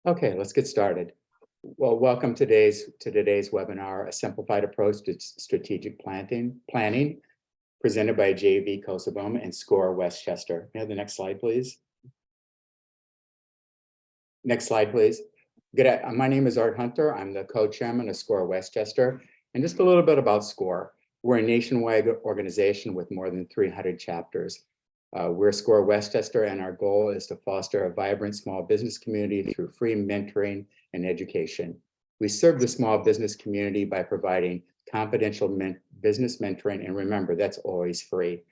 Okay, let's get started. Well, welcome to today's webinar, A Simplified Approach to Strategic Planning, presented by JV Kosovom and SCORE Westchester. May I have the next slide, please? Next slide, please. My name is Art Hunter. I'm the co-chairman of SCORE Westchester. And just a little bit about SCORE. We're a nationwide organization with more than 300 chapters. We're SCORE Westchester, and our goal is to foster a vibrant small business community through free mentoring and education. We serve the small business community by providing confidential business mentoring, and remember, that's always free,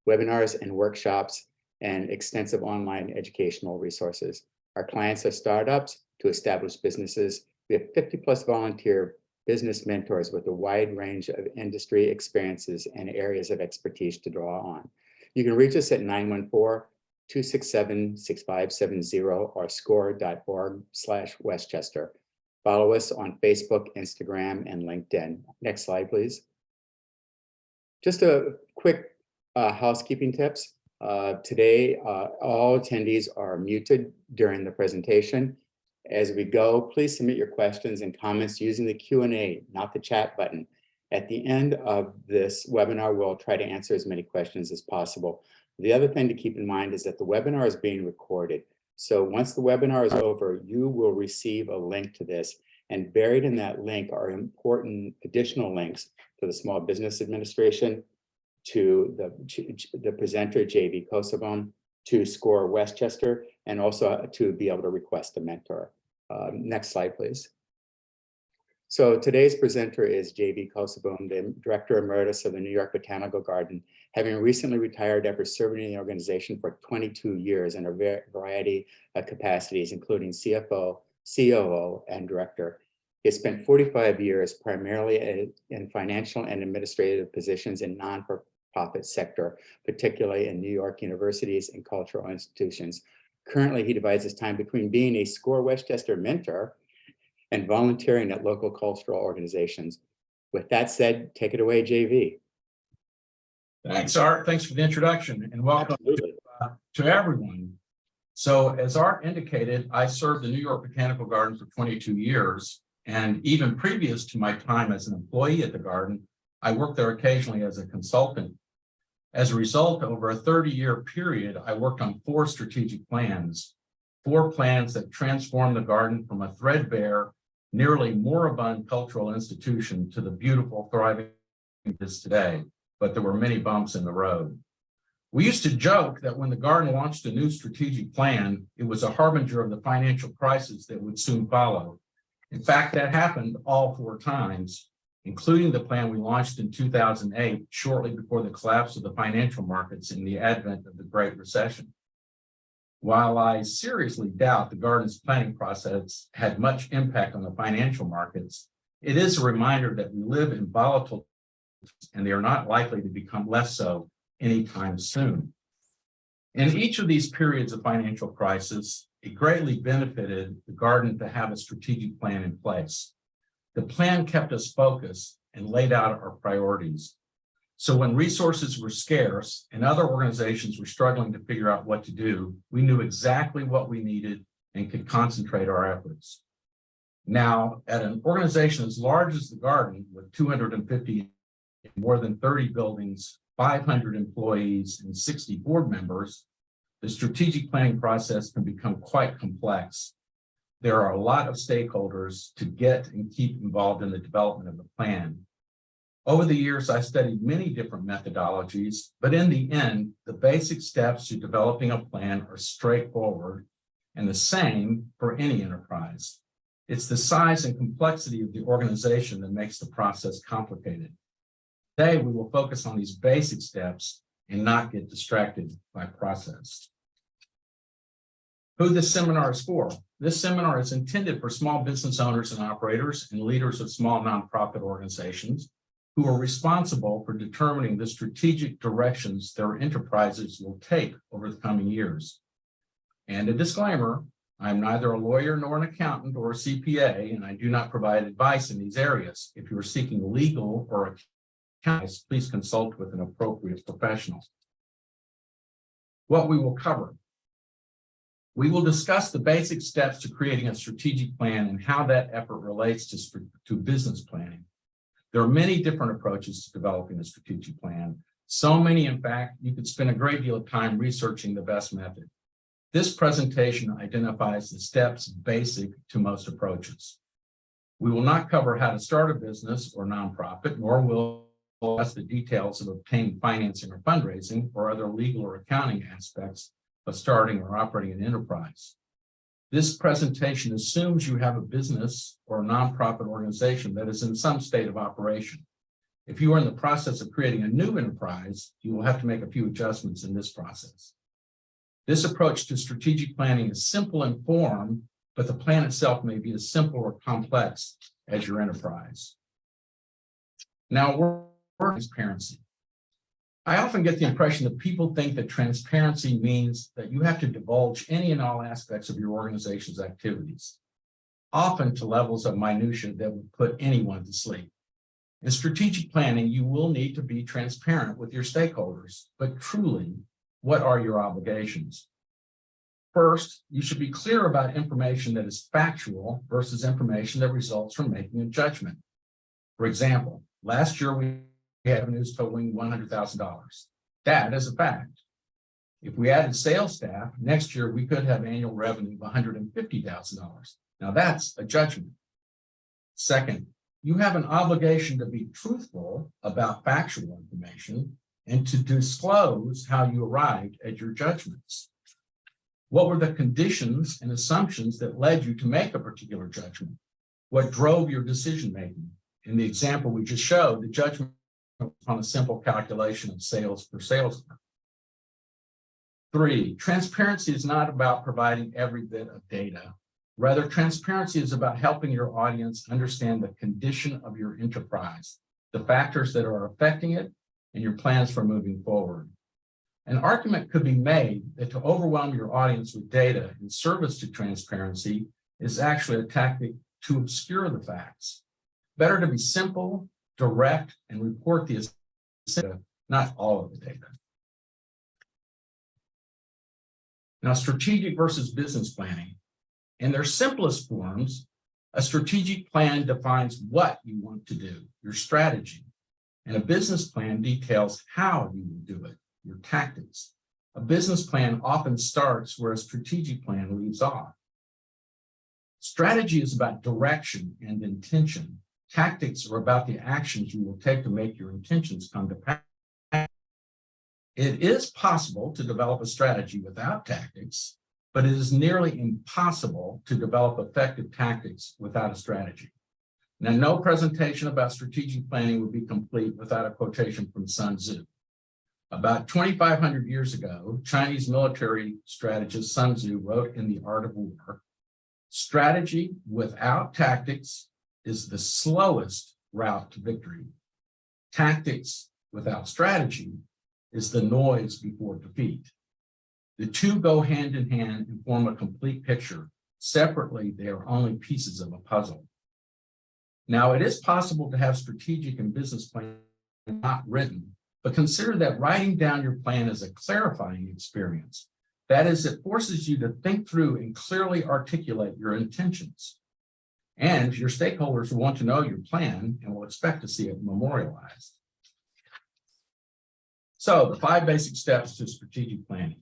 webinars and workshops, and extensive online educational resources. Our clients are startups to established businesses. We have 50 plus volunteer business mentors with a wide range of industry experiences and areas of expertise to draw on. You can reach us at 914-267-6570 or score.org/Westchester. Follow us on Facebook, Instagram, and LinkedIn. Next slide, please. Just a quick housekeeping tips. Today, all attendees are muted during the presentation. As we go, please submit your questions and comments using the Q&A, not the chat button. At the end of this webinar, we'll try to answer as many questions as possible. The other thing to keep in mind is that the webinar is being recorded. So once the webinar is over, you will receive a link to this, and buried in that link are important additional links to the Small Business Administration, to the presenter, JV Kosovom, to SCORE Westchester, and also to be able to request a mentor. Next slide, please. So today's presenter is JV Kosovom, the Director Emeritus of the New York Botanical Garden, having recently retired after serving in the organization for 22 years in a variety of capacities, including CFO, COO, and Director. He has spent 45 years primarily in financial and administrative positions in non-profit sector, particularly in New York universities and cultural institutions. Currently, he divides his time between being a SCORE Westchester mentor and volunteering at local cultural organizations. With that said, take it away, JV. Thanks, Art. Thanks for the introduction, and welcome to everyone. So as Art indicated, I served the New York Botanical Garden for 22 years, and even previous to my time as an employee at the garden, I worked there occasionally as a consultant. As a result, over a 30-year period, I worked on 4 strategic plans, 4 plans that transformed the garden from a threadbare, nearly moribund cultural institution to the beautiful, thriving it is today, but there were many bumps in the road. We used to joke that when the garden launched a new strategic plan, it was a harbinger of the financial crisis that would soon follow. In fact, that happened all 4 times, including the plan we launched in 2008, shortly before the collapse of the financial markets in the advent of the Great Recession. While I seriously doubt the garden's planning process had much impact on the financial markets, it is a reminder that we live in volatile times, and they are not likely to become less so anytime soon. In each of these periods of financial crisis, it greatly benefited the garden to have a strategic plan in place. The plan kept us focused and laid out our priorities. So when resources were scarce and other organizations were struggling to figure out what to do, we knew exactly what we needed and could concentrate our efforts. Now, at an organization as large as the garden, with 250, more than 30 buildings, 500 employees, and 60 board members, the strategic planning process can become quite complex. There are a lot of stakeholders to get and keep involved in the development of the plan. Over the years, I studied many different methodologies, but in the end, the basic steps to developing a plan are straightforward and the same for any enterprise. It's the size and complexity of the organization that makes the process complicated. Today, we will focus on these basic steps and not get distracted by process. Who this seminar is for? This seminar is intended for small business owners and operators and leaders of small nonprofit organizations who are responsible for determining the strategic directions their enterprises will take over the coming years. And a disclaimer, I'm neither a lawyer nor an accountant or a CPA, and I do not provide advice in these areas. If you are seeking legal or accounting, please consult with an appropriate professional. What we will cover. We will discuss the basic steps to creating a strategic plan and how that effort relates to business planning. There are many different approaches to developing a strategic plan. So many, in fact, you could spend a great deal of time researching the best method. This presentation identifies the steps basic to most approaches. We will not cover how to start a business or nonprofit, nor will discuss the details of obtaining financing or fundraising or other legal or accounting aspects of starting or operating an enterprise. This presentation assumes you have a business or a nonprofit organization that is in some state of operation. If you are in the process of creating a new enterprise, you will have to make a few adjustments in this process. This approach to strategic planning is simple in form, but the plan itself may be as simple or complex as your enterprise. Now, transparency. I often get the impression that people think that transparency means that you have to divulge any and all aspects of your organization's activities, often to levels of minutia that would put anyone to sleep. In strategic planning, you will need to be transparent with your stakeholders, but truly, what are your obligations? First, you should be clear about information that is factual versus information that results from making a judgment. For example, last year we had revenues totaling $100,000. That is a fact. If we added sales staff, next year we could have annual revenue of $150,000. Now that's a judgment. Second, you have an obligation to be truthful about factual information and to disclose how you arrived at your judgments. What were the conditions and assumptions that led you to make a particular judgment? What drove your decision making? In the example we just showed, the judgment on a simple calculation of sales per salesman. 3, transparency is not about providing every bit of data. Rather, transparency is about helping your audience understand the condition of your enterprise, the factors that are affecting it, and your plans for moving forward. An argument could be made that to overwhelm your audience with data in service to transparency is actually a tactic to obscure the facts. Better to be simple, direct, and report the data, not all of the data. Now, strategic versus business planning. In their simplest forms, a strategic plan defines what you want to do, your strategy, and a business plan details how you will do it, your tactics. A business plan often starts where a strategic plan leaves off. Strategy is about direction and intention. Tactics are about the actions you will take to make your intentions come to pass. It is possible to develop a strategy without tactics, but it is nearly impossible to develop effective tactics without a strategy. Now, no presentation about strategic planning would be complete without a quotation from Sun Tzu. About 2,500 years ago, Chinese military strategist Sun Tzu wrote in The Art of War, "Strategy without tactics is the slowest route to victory. Tactics without strategy is the noise before defeat." The two go hand in hand and form a complete picture. Separately, they are only pieces of a puzzle. Now, it is possible to have strategic and business plans not written, but consider that writing down your plan is a clarifying experience. That is, it forces you to think through and clearly articulate your intentions. And your stakeholders will want to know your plan and will expect to see it memorialized. So, the 5 basic steps to strategic planning.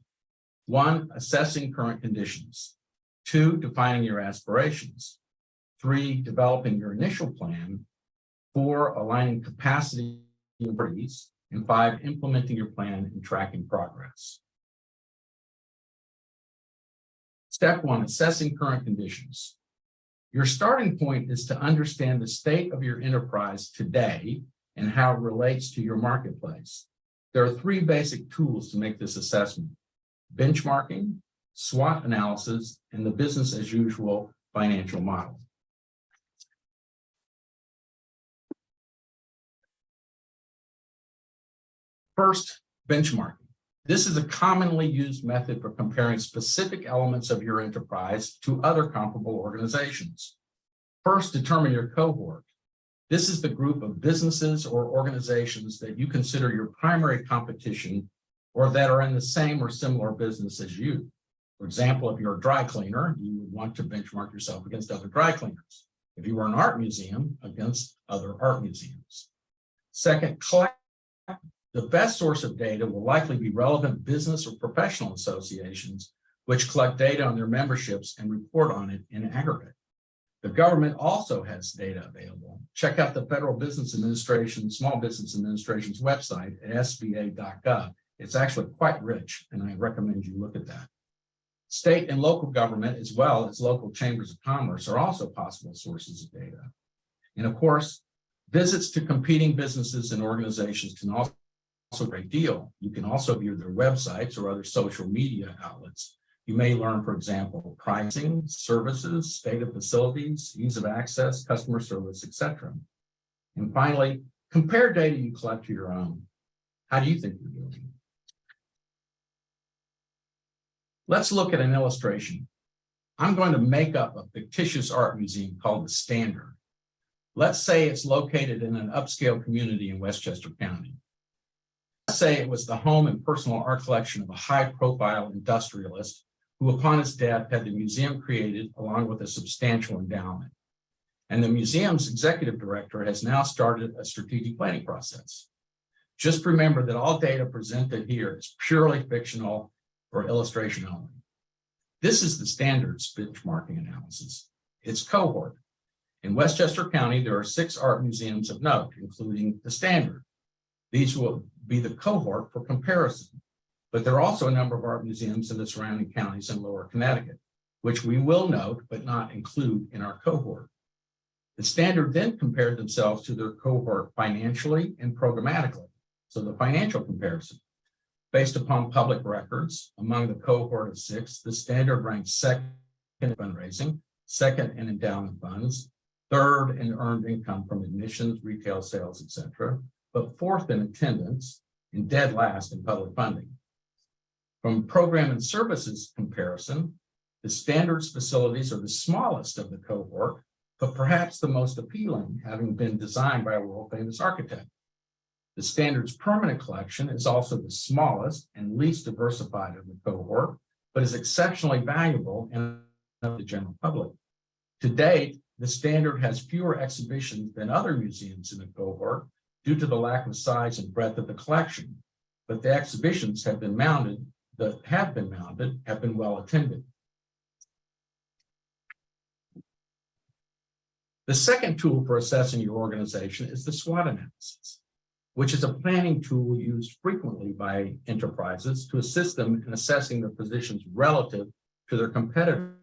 1, assessing current conditions. 2, defining your aspirations. 3, developing your initial plan. 4, aligning capacity and priorities. And 5, implementing your plan and tracking progress. Step 1, assessing current conditions. Your starting point is to understand the state of your enterprise today and how it relates to your marketplace. There are 3 basic tools to make this assessment: benchmarking, SWOT analysis, and the business as usual financial model. First, benchmarking. This is a commonly used method for comparing specific elements of your enterprise to other comparable organizations. First, determine your cohort. This is the group of businesses or organizations that you consider your primary competition or that are in the same or similar business as you. For example, if you're a dry cleaner, you would want to benchmark yourself against other dry cleaners. If you were an art museum, against other art museums. Second, collect. The best source of data will likely be relevant business or professional associations, which collect data on their memberships and report on it in aggregate. The government also has data available. Check out the Federal Business Administration, Small Business Administration's website at sba.gov. It's actually quite rich, and I recommend you look at that. State and local government, as well as local chambers of commerce, are also possible sources of data. And of course, visits to competing businesses and organizations can also be a great deal. You can also view their websites or other social media outlets. You may learn, for example, pricing, services, state of facilities, ease of access, customer service, etc. And finally, compare data you collect to your own. How do you think you're doing? Let's look at an illustration. I'm going to make up a fictitious art museum called the Standard. Let's say it's located in an upscale community in Westchester County. Let's say it was the home and personal art collection of a high-profile industrialist who, upon his death, had the museum created along with a substantial endowment. And the museum's executive director has now started a strategic planning process. Just remember that all data presented here is purely fictional or illustration only. This is the Standard's benchmarking analysis. It's cohort. In Westchester County, there are 6 art museums of note, including the Standard. These will be the cohort for comparison. But there are also a number of art museums in the surrounding counties in Lower Connecticut, which we will note but not include in our cohort. The Standard then compared themselves to their cohort financially and programmatically. So the financial comparison. Based upon public records, among the cohort of 6, the Standard ranks second in fundraising, second in endowment funds, third in earned income from admissions, retail sales, etc., but fourth in attendance and dead last in public funding. From program and services comparison, the Standard's facilities are the smallest of the cohort, but perhaps the most appealing, having been designed by a world-famous architect. The Standard's permanent collection is also the smallest and least diversified of the cohort, but is exceptionally valuable in the general public. To date, the Standard has fewer exhibitions than other museums in the cohort due to the lack of size and breadth of the collection, but the exhibitions have been mounted, have been well attended. The second tool for assessing your organization is the SWOT analysis, which is a planning tool used frequently by enterprises to assist them in assessing their positions relative to their competitors.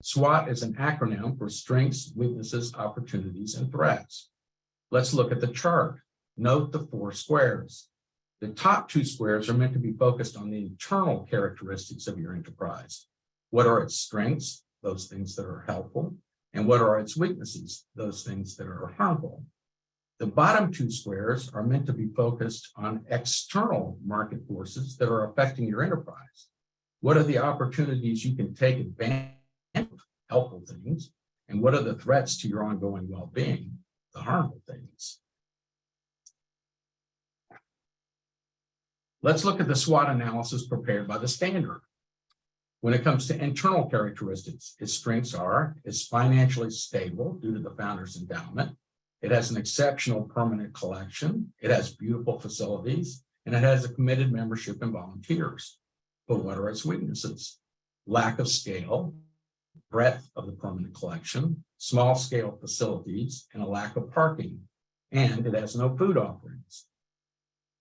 SWOT is an acronym for strengths, weaknesses, opportunities, and threats. Let's look at the chart. Note the 4 squares. The top 2 squares are meant to be focused on the internal characteristics of your enterprise. What are its strengths? Those things that are helpful. And what are its weaknesses? Those things that are harmful. The bottom 2 squares are meant to be focused on external market forces that are affecting your enterprise. What are the opportunities you can take advantage of, helpful things, and what are the threats to your ongoing well-being, the harmful things? Let's look at the SWOT analysis prepared by the Standard. When it comes to internal characteristics, its strengths are: it's financially stable due to the founder's endowment. It has an exceptional permanent collection. It has beautiful facilities, and it has a committed membership and volunteers. But what are its weaknesses? Lack of scale, breadth of the permanent collection, small scale facilities, and a lack of parking. And it has no food offerings.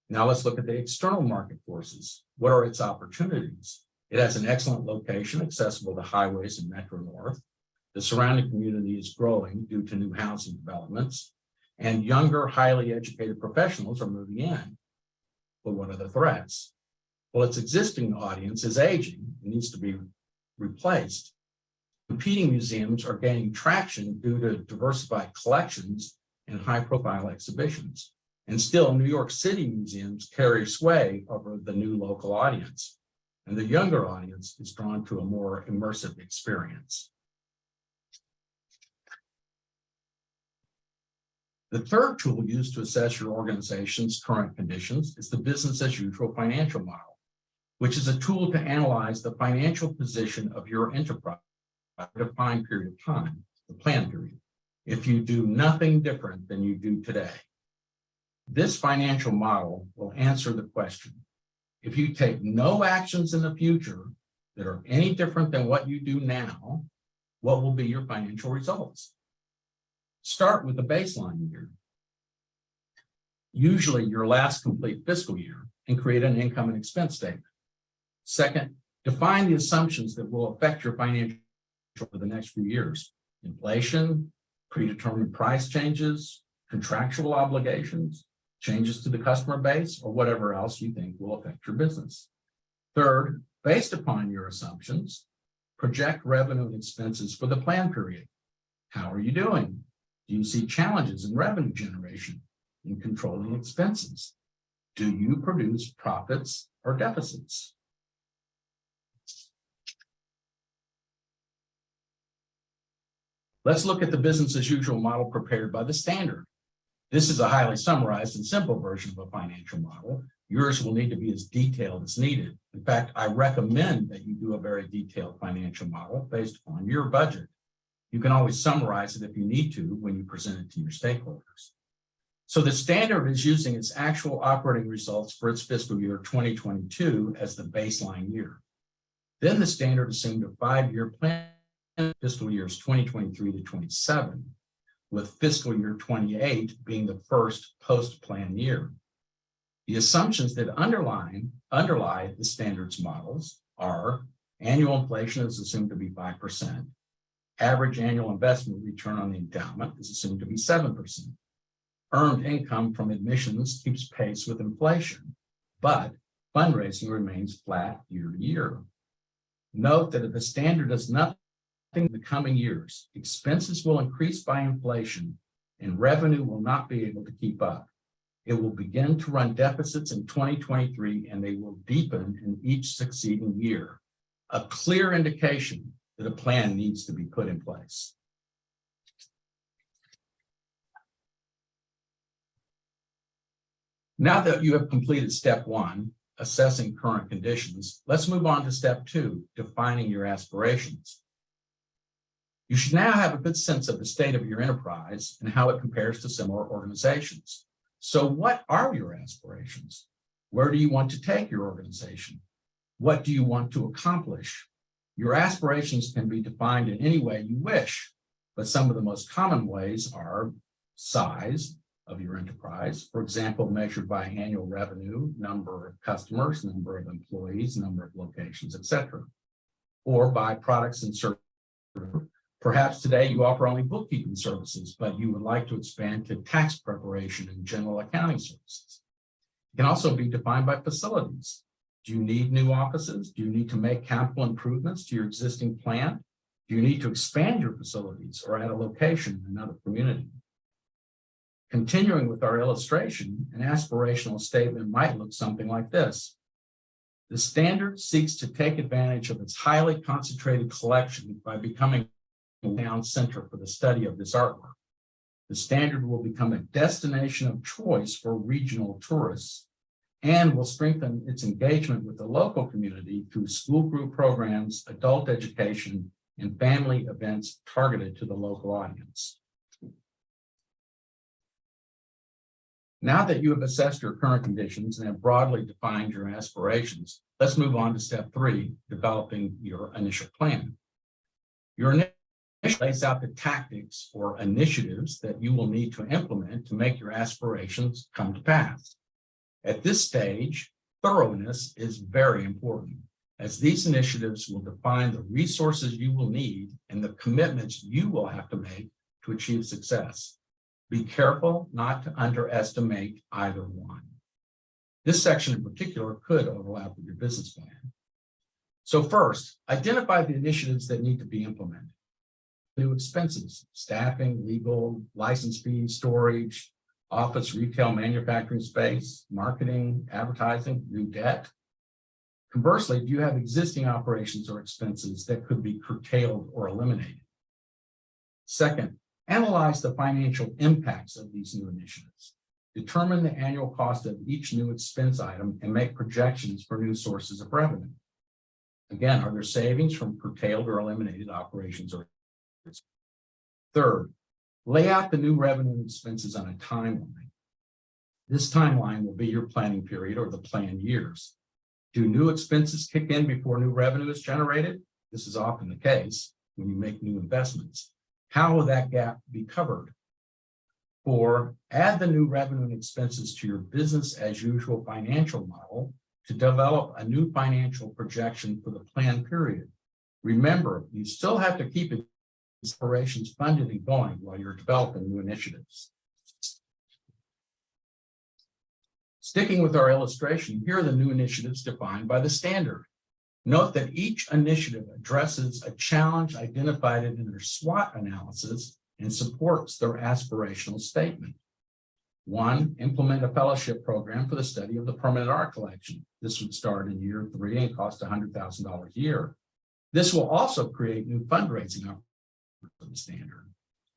Now let's look at the external market forces. What are its opportunities? It has an excellent location accessible to highways and Metro North. The surrounding community is growing due to new housing developments, and younger, highly educated professionals are moving in. But what are the threats? Well, its existing audience is aging and needs to be replaced. Competing museums are gaining traction due to diversified collections and high-profile exhibitions. And still, New York City museums carry sway over the new local audience. And the younger audience is drawn to a more immersive experience. The third tool used to assess your organization's current conditions is the business as usual financial model. which is a tool to analyze the financial position of your enterprise for a defined period of time, the plan period, if you do nothing different than you do today. This financial model will answer the question: if you take no actions in the future that are any different than what you do now, what will be your financial results? Start with the baseline year, usually your last complete fiscal year, and create an income and expense statement. Second, define the assumptions that will affect your financial for the next few years: inflation, predetermined price changes, contractual obligations, changes to the customer base, or whatever else you think will affect your business. Third, based upon your assumptions, project revenue and expenses for the plan period. How are you doing? Do you see challenges in revenue generation, in controlling expenses? Do you produce profits or deficits? Let's look at the business as usual model prepared by the standard. This is a highly summarized and simple version of a financial model. Yours will need to be as detailed as needed. In fact, I recommend that you do a very detailed financial model based on your budget. You can always summarize it if you need to when you present it to your stakeholders. So the standard is using its actual operating results for its fiscal year 2022 as the baseline year. Then the standard assumed a 5-year plan, fiscal years 2023 to 27, with fiscal year 28 being the first post-plan year. The assumptions that underlie the standards models are: annual inflation is assumed to be 5%. Average annual investment return on the endowment is assumed to be 7%. Earned income from admissions keeps pace with inflation, but fundraising remains flat year to year. Note that if the standard does nothing in the coming years, expenses will increase by inflation and revenue will not be able to keep up. It will begin to run deficits in 2023 and they will deepen in each succeeding year, a clear indication that a plan needs to be put in place. Now that you have completed step 1, assessing current conditions, let's move on to step 2, defining your aspirations. You should now have a good sense of the state of your enterprise and how it compares to similar organizations. So what are your aspirations? Where do you want to take your organization? What do you want to accomplish? Your aspirations can be defined in any way you wish, but some of the most common ways are size of your enterprise, for example, measured by annual revenue, number of customers, number of employees, number of locations, etc., or by products and services. Perhaps today you offer only bookkeeping services, but you would like to expand to tax preparation and general accounting services. It can also be defined by facilities. Do you need new offices? Do you need to make capital improvements to your existing plant? Do you need to expand your facilities or add a location in another community? Continuing with our illustration, an aspirational statement might look something like this. The standard seeks to take advantage of its highly concentrated collection by becoming a town center for the study of this artwork. The standard will become a destination of choice for regional tourists and will strengthen its engagement with the local community through school group programs, adult education, and family events targeted to the local audience. Now that you have assessed your current conditions and have broadly defined your aspirations, let's move on to step 3, developing your initial plan. Your initial lays out the tactics or initiatives that you will need to implement to make your aspirations come to pass. At this stage, thoroughness is very important, as these initiatives will define the resources you will need and the commitments you will have to make to achieve success. Be careful not to underestimate either one. This section in particular could overlap with your business plan. So first, identify the initiatives that need to be implemented. New expenses, staffing, legal, license fees, storage, office, retail, manufacturing space, marketing, advertising, new debt. Conversely, do you have existing operations or expenses that could be curtailed or eliminated? Second, analyze the financial impacts of these new initiatives. Determine the annual cost of each new expense item and make projections for new sources of revenue. Again, are there savings from curtailed or eliminated operations or? Third, lay out the new revenue and expenses on a timeline. This timeline will be your planning period or the planned years. Do new expenses kick in before new revenue is generated? This is often the case when you make new investments. How will that gap be covered? 4, add the new revenue and expenses to your business as usual financial model to develop a new financial projection for the planned period. Remember, you still have to keep operations funded and going while you're developing new initiatives. Sticking with our illustration, here are the new initiatives defined by the standard. Note that each initiative addresses a challenge identified in their SWOT analysis and supports their aspirational statement. 1, implement a fellowship program for the study of the permanent art collection. This would start in year 3 and cost $100,000 a year. This will also create new fundraising opportunities for the standard.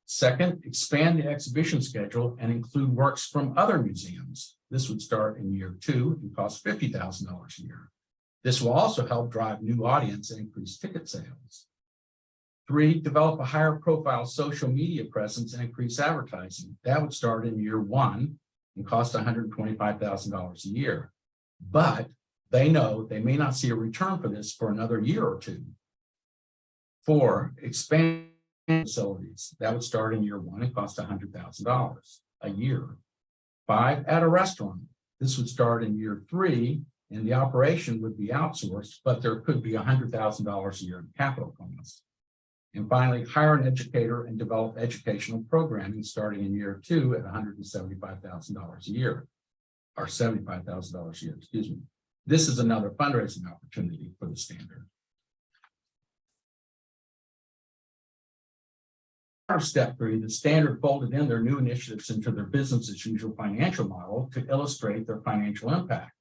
2nd, expand the exhibition schedule and include works from other museums. This would start in year 2 and cost $50,000 a year. This will also help drive new audience and increase ticket sales. 3, develop a higher profile social media presence and increase advertising. That would start in year 1 and cost $125,000 a year. But they know they may not see a return for this for another year or 2. 4, expand facilities. That would start in year 1 and cost $100,000 a year. 5, add a restaurant. This would start in year 3 and the operation would be outsourced, but there could be $100,000 a year in capital costs. And finally, hire an educator and develop educational programming starting in year 2 at $175,000 a year, or $75,000 a year, excuse me. This is another fundraising opportunity for the standard. Step 3, the standard folded in their new initiatives into their business as usual financial model to illustrate their financial impact.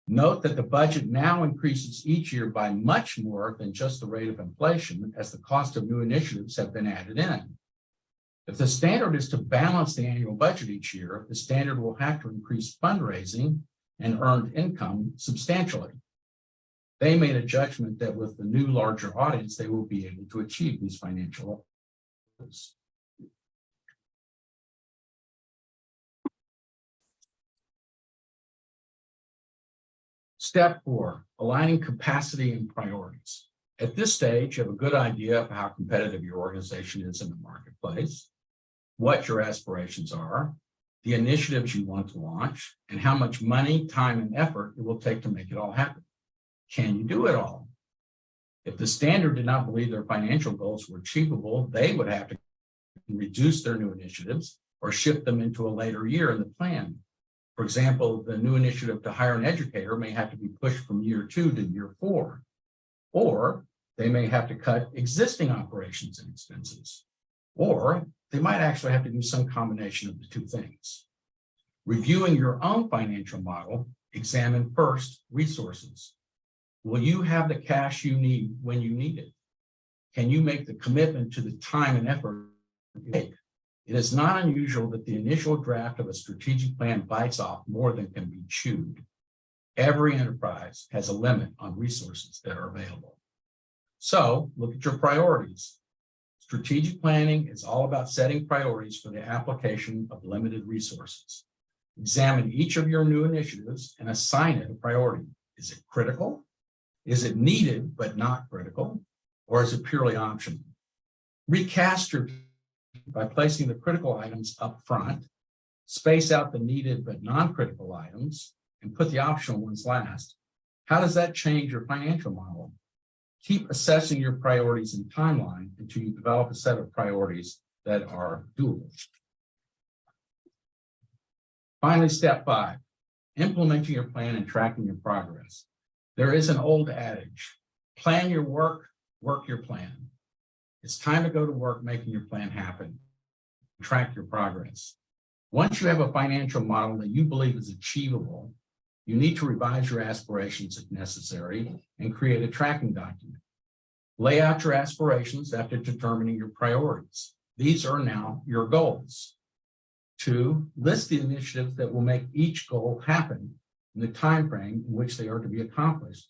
Note that the budget now increases each year by much more than just the rate of inflation as the cost of new initiatives have been added in. If the standard is to balance the annual budget each year, the standard will have to increase fundraising and earned income substantially. They made a judgment that with the new larger audience, they will be able to achieve these financial goals. Step 4, aligning capacity and priorities. At this stage, you have a good idea of how competitive your organization is in the marketplace, what your aspirations are, the initiatives you want to launch, and how much money, time, and effort it will take to make it all happen. Can you do it all? If the standard did not believe their financial goals were achievable, they would have to reduce their new initiatives or shift them into a later year in the plan. For example, the new initiative to hire an educator may have to be pushed from year 2 to year 4, or they may have to cut existing operations and expenses, or they might actually have to do some combination of the 2 things. Reviewing your own financial model, examine first resources. Will you have the cash you need when you need it? Can you make the commitment to the time and effort you take? It is not unusual that the initial draft of a strategic plan bites off more than can be chewed. Every enterprise has a limit on resources that are available. So look at your priorities. Strategic planning is all about setting priorities for the application of limited resources. Examine each of your new initiatives and assign it a priority. Is it critical? Is it needed but not critical? Or is it purely optional? Recast your by placing the critical items up front, space out the needed but non-critical items, and put the optional ones last. How does that change your financial model? Keep assessing your priorities and timeline until you develop a set of priorities that are doable. Finally, step 5, implementing your plan and tracking your progress. There is an old adage, plan your work, work your plan. It's time to go to work making your plan happen. Track your progress. Once you have a financial model that you believe is achievable, you need to revise your aspirations if necessary and create a tracking document. Lay out your aspirations after determining your priorities. These are now your goals. to list the initiatives that will make each goal happen in the time frame in which they are to be accomplished.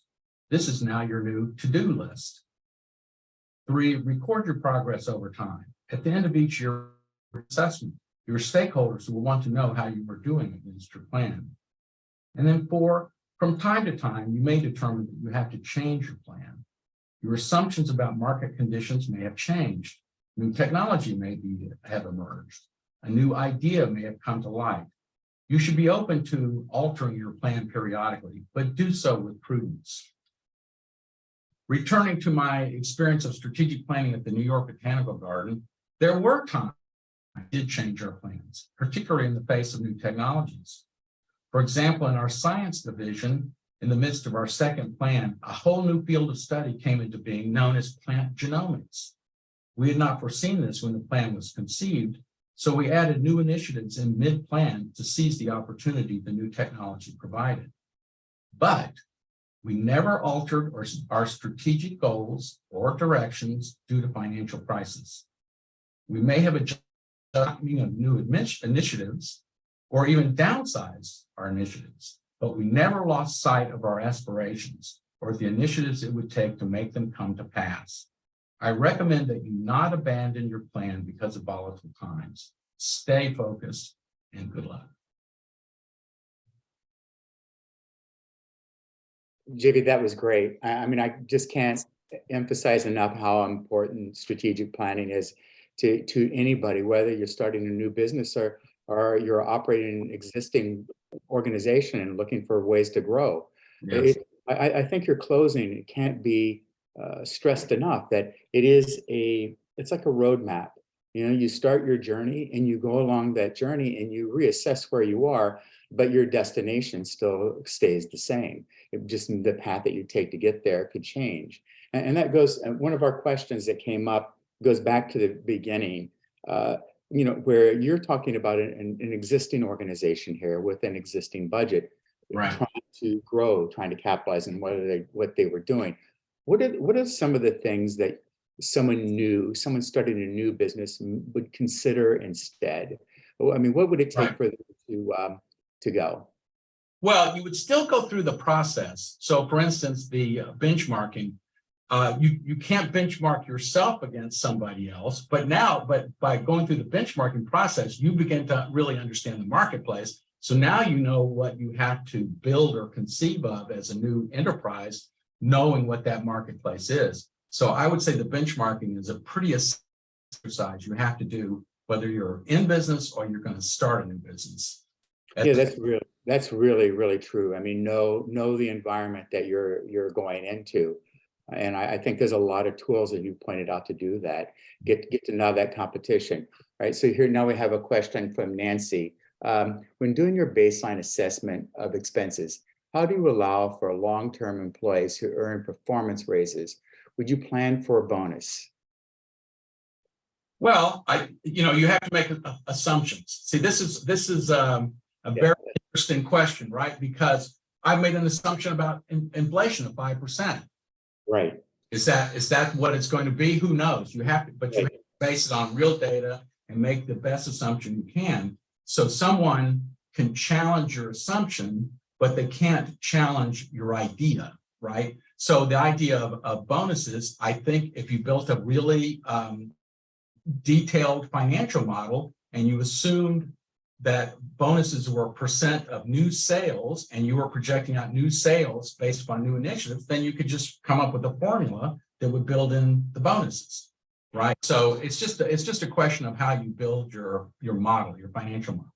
This is now your new to-do list. 3, record your progress over time. At the end of each year assessment, your stakeholders will want to know how you are doing against your plan. And then 4, from time to time, you may determine that you have to change your plan. Your assumptions about market conditions may have changed. New technology may have emerged. A new idea may have come to light. You should be open to altering your plan periodically, but do so with prudence. Returning to my experience of strategic planning at the New York Botanical Garden, there were times I did change our plans, particularly in the face of new technologies. For example, in our science division, in the midst of our second plan, a whole new field of study came into being known as plant genomics. We had not foreseen this when the plan was conceived, so we added new initiatives in mid-plan to seize the opportunity the new technology provided. But we never altered our strategic goals or directions due to financial crisis. We may have adjusted of new initiatives or even downsize our initiatives, but we never lost sight of our aspirations or the initiatives it would take to make them come to pass. I recommend that you not abandon your plan because of volatile times. Stay focused and good luck. JV, that was great. I mean, I just can't emphasize enough how important strategic planning is to anybody, whether you're starting a new business or you're operating an existing organization and looking for ways to grow. Yes. I think your closing, it can't be stressed enough that it's like a roadmap. You know, you start your journey and you go along that journey and you reassess where you are, but your destination still stays the same. Just the path that you take to get there could change. And that goes, one of our questions that came up goes back to the beginning, you know, where you're talking about an existing organization here with an existing budget, right, trying to grow, trying to capitalize on what they were doing. What are some of the things that someone starting a new business would consider instead? I mean, what would it take for them to go? Well, you would still go through the process. So for instance, the benchmarking, you can't benchmark yourself against somebody else, but by going through the benchmarking process, you begin to really understand the marketplace. So now you know what you have to build or conceive of as a new enterprise, knowing what that marketplace is. So I would say the benchmarking is a pretty exercise you have to do, whether you're in business or you're going to start a new business. Yeah, that's really true. I mean, know the environment that you're going into. And I think there's a lot of tools that you pointed out to do that. Get to know that competition, right? So here now we have a question from Nancy. When doing your baseline assessment of expenses, how do you allow for long-term employees who earn performance raises? Would you plan for a bonus? Well, you have to make assumptions. See, this is a very interesting question, right? Because I made an assumption about inflation of 5%. Right. Is that what it's going to be? Who knows? You have to base it on real data and make the best assumption you can. So someone can challenge your assumption, but they can't challenge your idea, right? So the idea of bonuses, I think if you built a really detailed financial model and you assumed that bonuses were a percent of new sales and you were projecting out new sales based upon new initiatives, then you could just come up with a formula that would build in the bonuses, right? So it's just a question of how you build your model, your financial model.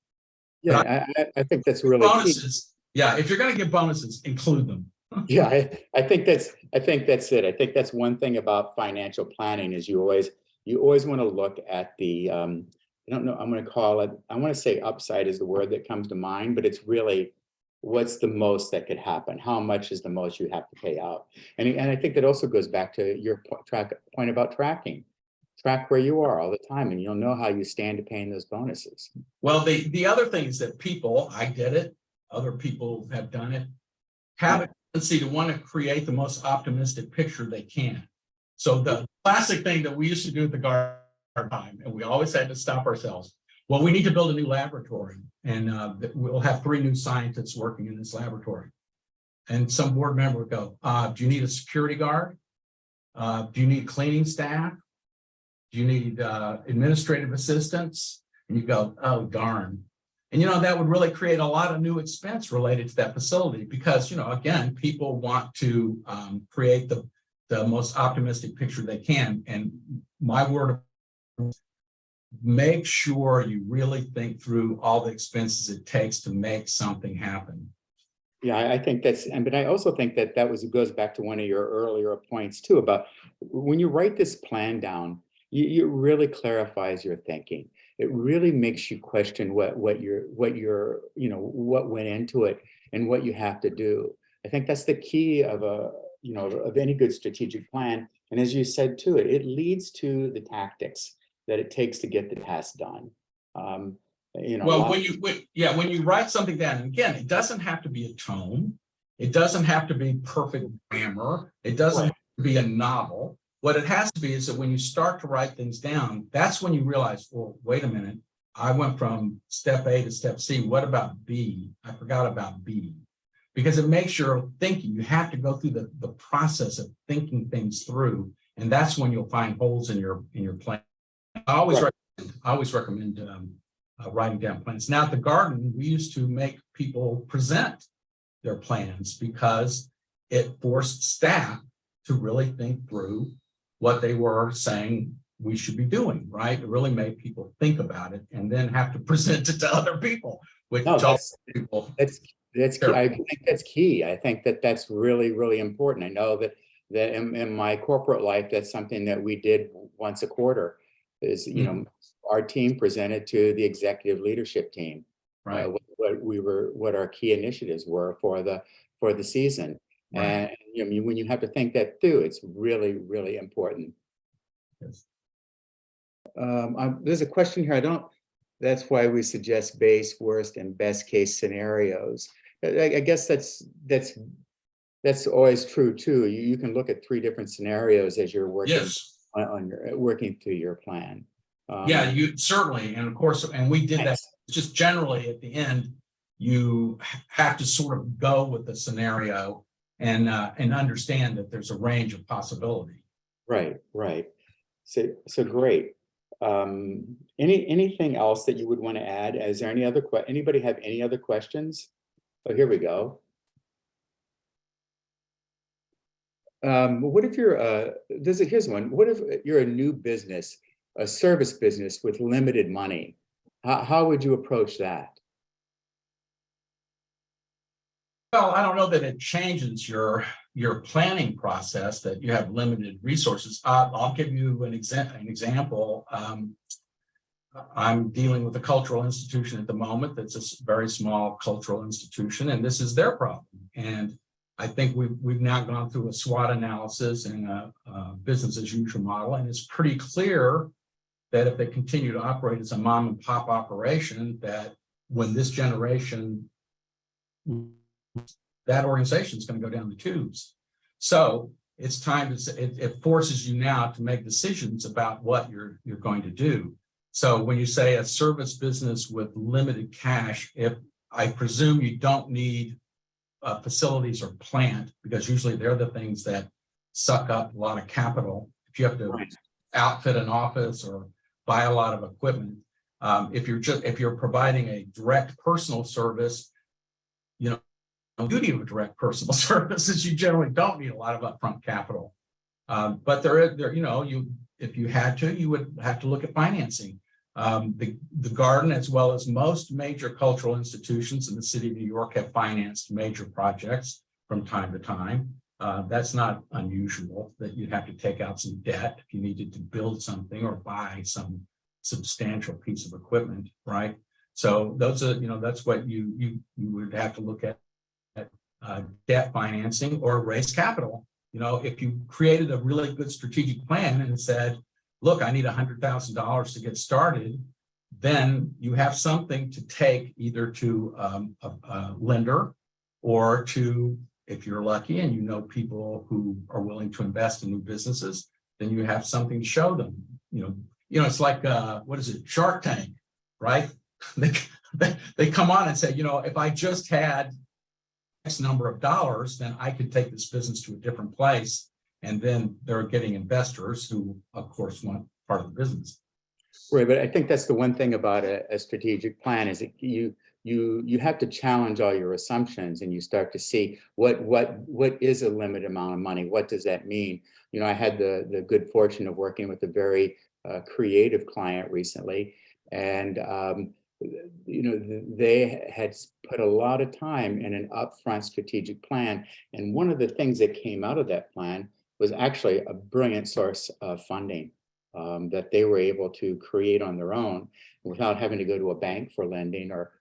Yeah, I think that's really bonuses. Key. Yeah, if you're going to give bonuses, include them. Yeah, I think that's it. I think that's one thing about financial planning is you always want to look at the I don't know, I'm going to call it, I want to say upside is the word that comes to mind, but it's really what's the most that could happen? How much is the most you have to pay out? And I think that also goes back to your point about tracking. Track where you are all the time and you'll know how you stand to paying those bonuses. Well, the other thing is that people, I did it, other people have done it, have a tendency to want to create the most optimistic picture they can. So the classic thing that we used to do at the garden time, and we always had to stop ourselves, Well, we need to build a new laboratory, and we'll have 3 new scientists working in this laboratory. And some board member would go, do you need a security guard? Do you need cleaning staff? Do you need administrative assistants? And you go, oh, darn. And, that would really create a lot of new expense related to that facility because, again, people want to create the most optimistic picture they can. And my word of make sure you really think through all the expenses it takes to make something happen. Yeah, I think but I also think that goes back to one of your earlier points too, about when you write this plan down, it really clarifies your thinking. It really makes you question what went into it and what you have to do. I think that's the key of of any good strategic plan. And as you said too, it leads to the tactics that it takes to get the task done. Well, when you write something down, and again, it doesn't have to be a tome. It doesn't have to be perfect grammar. It doesn't have to be a novel. What it has to be is that when you start to write things down, that's when you realize, well, wait a minute, I went from step A to step C. What about B? I forgot about B. Because it makes your thinking, you have to go through the process of thinking things through. And that's when you'll find holes in your plan. I always recommend writing down plans. Now at the garden, we used to make people present their plans because it forced staff to really think through what they were saying we should be doing, right? It really made people think about it and then have to present it to other people, which that's key. I think that's key. I think that's really, really important. I know that in my corporate life, that's something that we did once a quarter is, our team presented to the executive leadership team, right? What our key initiatives were for the season. Right. And when you have to think that through, it's really, really important. Yes. There's a question here. That's why we suggest base, worst, and best case scenarios. I guess that's always true too. You can look at 3 different scenarios as you're working working through your plan. Yeah, you certainly, and of course, and we did that. Just generally at the end, you have to sort of go with the scenario and understand that there's a range of possibility. Right. So great. Anything else that you would want to add? Is there anybody have any other questions? Oh, here we go. What if here's one. What if you're a new business, a service business with limited money? How would you approach that? Well, I don't know that it changes your planning process that you have limited resources. I'll give you an example. I'm dealing with a cultural institution at the moment that's a very small cultural institution, and this is their problem. And I think we've now gone through a SWOT analysis and a business as usual model, and it's pretty clear that if they continue to operate as a mom and pop operation, that when this generation, that organization is going to go down the tubes. So it's time it forces you now to make decisions about what you're going to do. So when you say a service business with limited cash, if I presume you don't need facilities or plant, because usually they're the things that suck up a lot of capital. If you have to outfit an office or buy a lot of equipment, if you're providing a direct personal service, the duty of a direct personal service is you generally don't need a lot of upfront capital. But if you had to, you would have to look at financing. The garden, as well as most major cultural institutions in the city of New York, have financed major projects from time to time. That's not unusual that you'd have to take out some debt if you needed to build something or buy some substantial piece of equipment, right? So those are, that's what you would have to look at debt financing or raise capital. If you created a really good strategic plan and said, look, I need $100,000 to get started, then you have something to take either to a lender or to, if you're lucky and you know people who are willing to invest in new businesses, then you have something to show them. It's like, what is it, Shark Tank. right? They, they come on and say, if I just had X number of dollars, then I could take this business to a different place. And then they're getting investors who, of course, want part of the business. Right, but I think that's the one thing about a strategic plan is that you have to challenge all your assumptions, and you start to see what is a limited amount of money. What does that mean? I had the good fortune of working with a very creative client recently, and they had put a lot of time in an upfront strategic plan, and one of the things that came out of that plan was actually a brilliant source of funding. That they were able to create on their own without having to go to a bank for lending or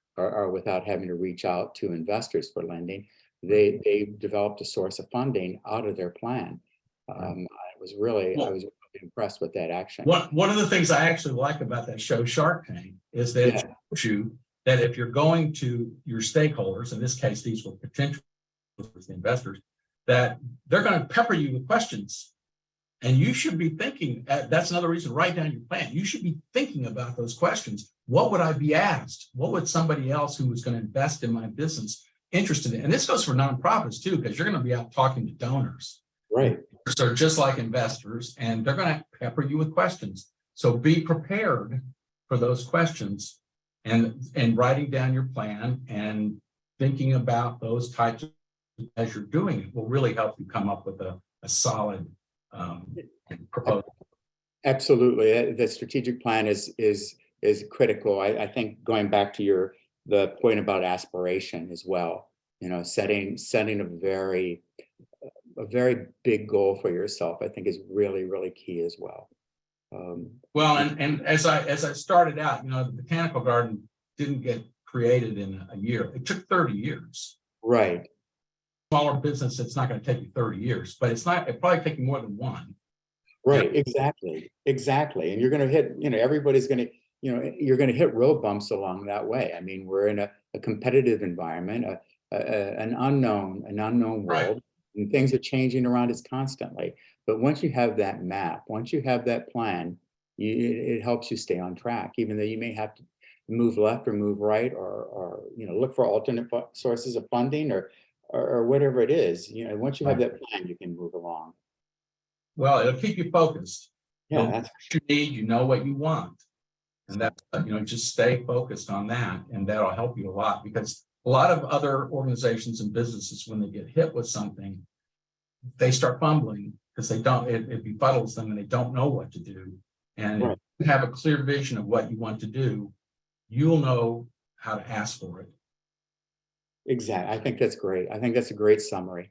without having to reach out to investors for lending. They developed a source of funding out of their plan. I was really impressed with that action. One of the things I actually like about that show, Shark Tank, is that it shows you that if you're going to your stakeholders, in this case, these were potential investors, that they're going to pepper you with questions. And you should be thinking, that's another reason, write down your plan. You should be thinking about those questions. What would I be asked? What would somebody else who was going to invest in my business interested in? And this goes for nonprofits too, because you're going to be out talking to donors. Right. So just like investors, and they're going to pepper you with questions. So be prepared for those questions, and writing down your plan and thinking about those types of, as you're doing it, will really help you come up with a solid proposal. Absolutely, the strategic plan is critical. I think going back to the point about aspiration as well. Setting a very big goal for yourself, I think, is really key as well. Well, and as I started out, the botanical garden didn't get created in a year. It took 30 years. Right. Smaller business, it's not going to take you 30 years, but it probably take you more than one. Right. Exactly. And you're going to hit, everybody's going to, you're going to hit road bumps along that way. I mean, we're in a competitive environment, an unknown world, right. And things are changing around us constantly. But once you have that map, once you have that plan, it helps you stay on track, even though you may have to move left or move right, or look for alternate sources of funding or whatever it is. Once you have that plan, you can move along. Well, it'll keep you focused. Yeah, that's what you need. What you want, and that just stay focused on that, and that'll help you a lot. Because a lot of other organizations and businesses, when they get hit with something, they start fumbling because they don't. It befuddles them, and they don't know what to do. And if you have a clear vision of what you want to do, you'll know how to ask for it. Exactly. I think that's great. I think that's a great summary.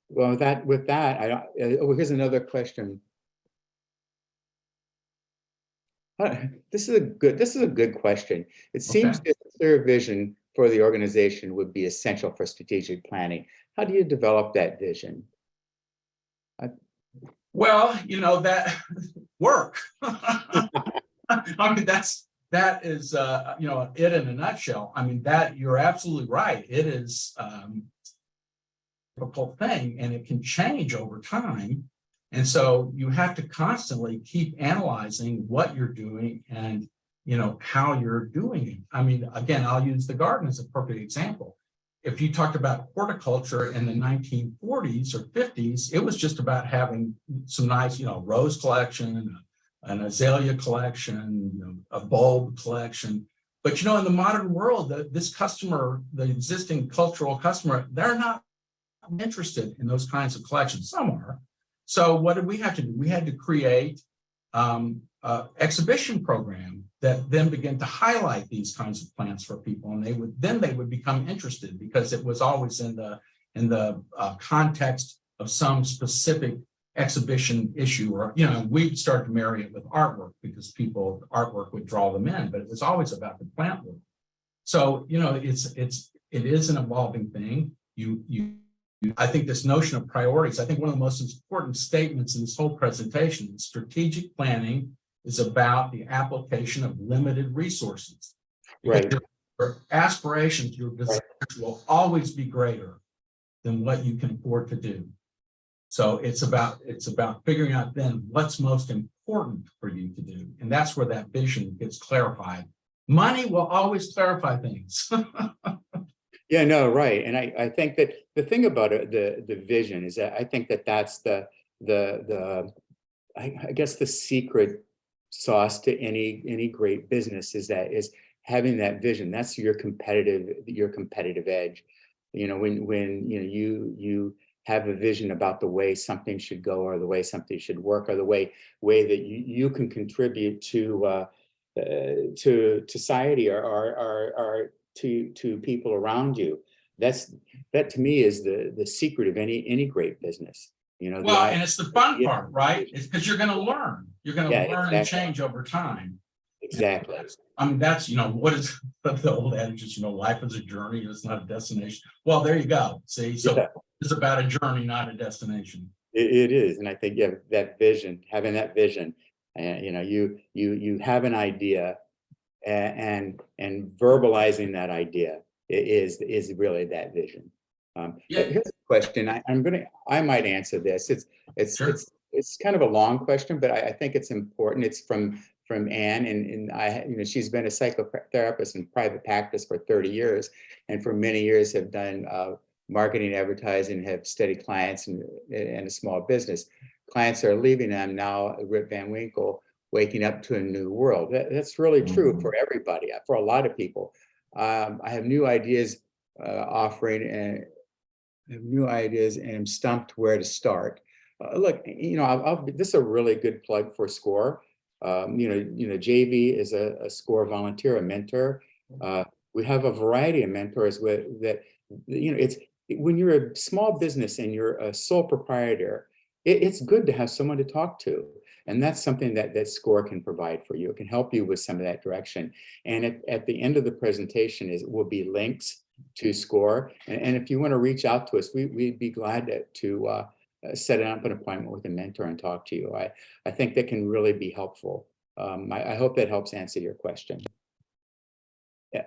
Well, with that, here's another question. This is a good question. It seems that a clear vision for the organization would be essential for strategic planning. How do you develop that vision? Well, that work. I mean, that is it in a nutshell. I mean, that you're absolutely right. It is a difficult thing, and it can change over time. And so you have to constantly keep analyzing what you're doing and how you're doing it. I mean, again, I'll use the garden as a perfect example. If you talked about horticulture in the 1940s or 50s, it was just about having some nice, rose collection, an azalea collection, a bulb collection. But in the modern world, this customer, the existing cultural customer, they're not interested in those kinds of collections. Some are. So what did we have to do? We had to create an exhibition program that then began to highlight these kinds of plants for people, and they would become interested because it was always in the context of some specific exhibition issue, or we'd start to marry it with artwork because artwork would draw them in, but it was always about the plant work. So it is an evolving thing. I think this notion of priorities, I think one of the most important statements in this whole presentation, strategic planning is about the application of limited resources. Right. Your aspirations, your desires will always be greater than what you can afford to do. So it's about figuring out then what's most important for you to do. And that's where that vision gets clarified money will always clarify things. Yeah, no, right. And I think that the thing about it, the vision is that I think that that's the I guess the secret sauce to any great business is having that vision. That's your competitive edge. You know, when you know you have a vision about the way something should go, or the way something should work, or the way that you can contribute to society, or to people around you. That to me is the secret of any great business. You know, Well, and it's the fun yeah, part, right? It's because you're going to learn. You're going to yeah, learn and exactly, change over time. exactly. I mean, that's, what is the old adage is, life is a journey, it's not a destination. Well, there you go. See, so Yeah, it's about a journey, not a destination. it is, and I think yeah, that vision, having that vision, and you know, you have an idea, and verbalizing that idea is really that vision. Yeah, Here's a question. I might answer this. It's sure. it's it's kind of a long question, but I think it's important. It's from Anne, and she's been a psychotherapist in private practice for 30 years, and for many years have done marketing, advertising, have steady clients and a small business. Clients are leaving them now. Rip Van Winkle, waking up to a new world. That's really true for everybody, for a lot of people. I have new ideas offering, and I have new ideas, and I'm stumped where to start. Look, this is a really good plug for SCORE. JV is a SCORE volunteer, a mentor. We have a variety of mentors that, it's when you're a small business and you're a sole proprietor, it's good to have someone to talk to. And that's something that SCORE can provide for you. It can help you with some of that direction. And at the end of the presentation will be links to SCORE. And if you want to reach out to us, we'd be glad to set up an appointment with a mentor and talk to you. I think that can really be helpful. I hope that helps answer your question. Yeah.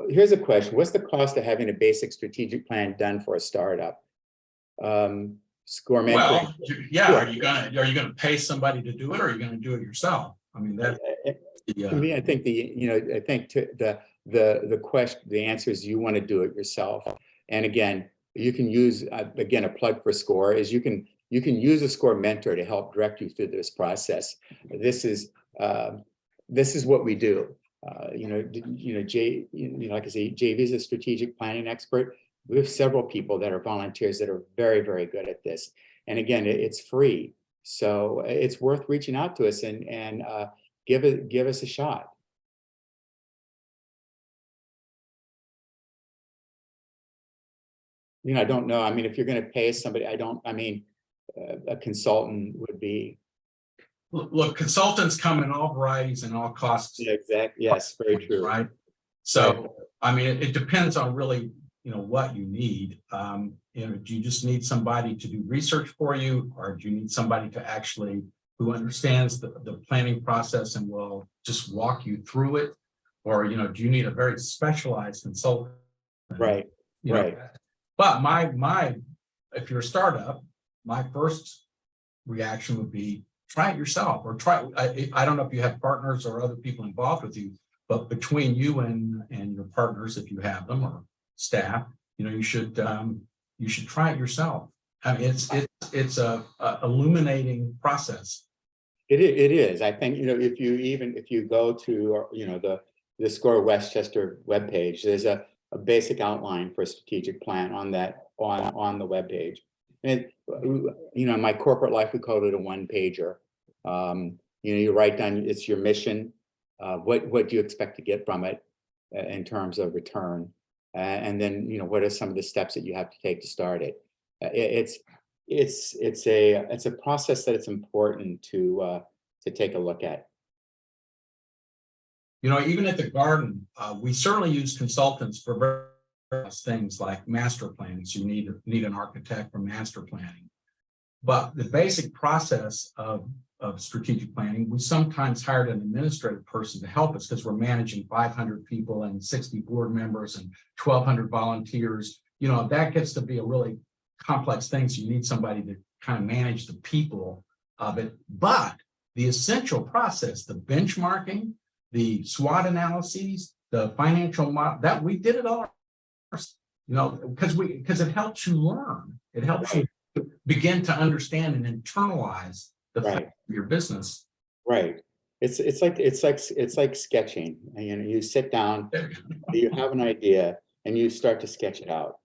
Here's a question. What's the cost of having a basic strategic plan done for a startup? SCORE mentoring. Well, yeah, Sure. are you gonna pay somebody to do it, or are you gonna do it yourself? I mean, that To me, I think the answer is you want to do it yourself. And again, you can use again, a plug for SCORE is you can use a SCORE mentor to help direct you through this process. This is what we do. Like I say, JV is a strategic planning expert. We have several people that are volunteers that are very, very good at this. And again, it's free. So it's worth reaching out to us and give us a shot. I don't know. I mean, if you're going to pay somebody, a consultant would be. look, consultants come in all varieties and all costs. Yeah, exactly. Yes, very true. Right. So, I mean, it depends on really, what you need. Do you just need somebody to do research for you, or do you need somebody to actually who understands the planning process and will just walk you through it? Or, do you need a very specialized consultant? Right. Right. But if you're a startup, my first reaction would be try it yourself, or I don't know if you have partners or other people involved with you, but between you and your partners, if you have them, or staff, you should try it yourself. I mean, it's a illuminating process. It is. I think, if you go to, the SCORE Westchester webpage, there's a basic outline for a strategic plan on the webpage. And, in my corporate life, we call it a one-pager. You write down, it's your mission, what do you expect to get from it in terms of return, and then what are some of the steps that you have to take to start it. It's a process that it's important to take a look at. Even at the garden, we certainly use consultants for various things like master planning. So you need an architect for master planning. But the basic process of strategic planning, we sometimes hired an administrative person to help us because we're managing 500 people and 60 board members and 1,200 volunteers. That gets to be a really complex thing. So you need somebody to kind of manage the people of it. But the essential process, the benchmarking, the SWOT analyses, the financial model, that we did it all, because it helps you learn. It helps you begin to understand and internalize the fact of your business. Right. It's like sketching. You sit down, you have an idea, and you start to sketch it out.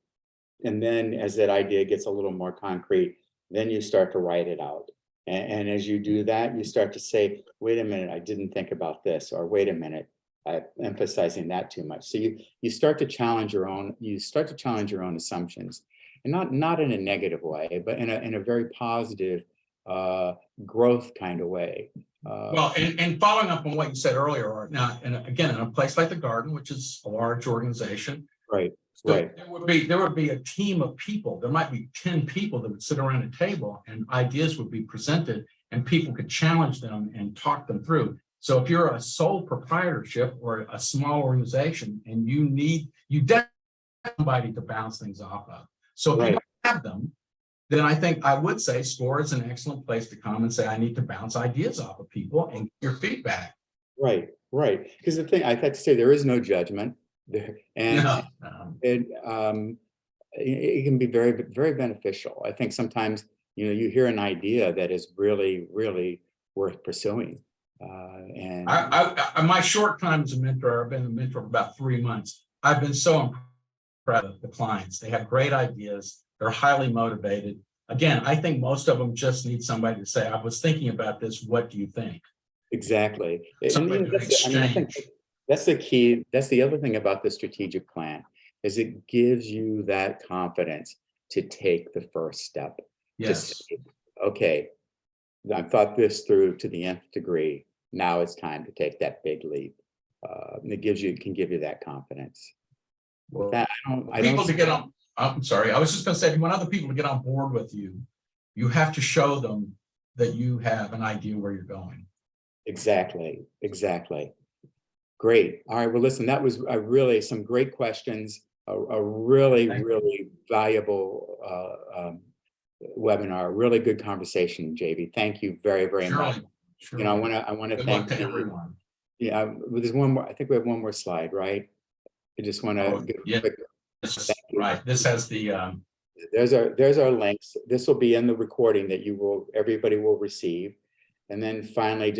And then as that idea gets a little more concrete, then you start to write it out. And as you do that, you start to say, wait a minute, I didn't think about this, or wait a minute, I'm emphasizing that too much. So you start to challenge your own, assumptions, and not in a negative way, but in a very positive growth kind of way. Well, and following up on what you said earlier, Art, now, and again, in a place like the Garden, which is a large organization, right. so right. there would be a team of people. There might be 10 people that would sit around a table and ideas would be presented and people could challenge them and talk them through. So if you're a sole proprietorship or a small organization and you definitely have somebody to bounce things off of. So if you don't have them, then I think I would say SCORE is an excellent place to come and say, I need to bounce ideas off of people and get your feedback. Right. Because the thing I had to say, there is no judgment there, and it can be very, very beneficial. I think sometimes, you hear an idea that is really, really worth pursuing. And my short time as a mentor, I've been a mentor for about 3 months. I've been so impressed with the clients. They have great ideas. They're highly motivated. Again, I think most of them just need somebody to say, I was thinking about this. What do you think? Exactly. I think that's the key. That's the other thing about the strategic plan, is it gives you that confidence to take the first step. Yes. To say, okay, I've thought this through to the nth degree. Now it's time to take that big leap. It can give you that confidence. Well, that, I'm sorry. I was just going to say, if you want other people to get on board with you, you have to show them that you have an idea where you're going. Exactly. Great. All right. Well, listen, that was really some great questions. A really, really valuable webinar. Really good conversation, JB. Thank you very, very much. Sure. I want to thank everyone. Yeah. There's one more. I think we have one more slide, right? I just want to Right. This has the there's our links. This will be in the recording that everybody will receive. And then finally,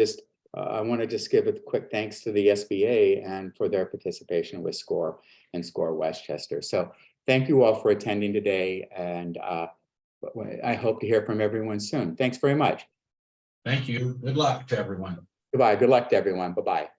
I want to just give a quick thanks to the SBA and for their participation with SCORE and SCORE Westchester. So thank you all for attending today, and I hope to hear from everyone soon. Thanks very much. Thank you. Good luck to everyone. Goodbye. Good luck to everyone. Bye-bye.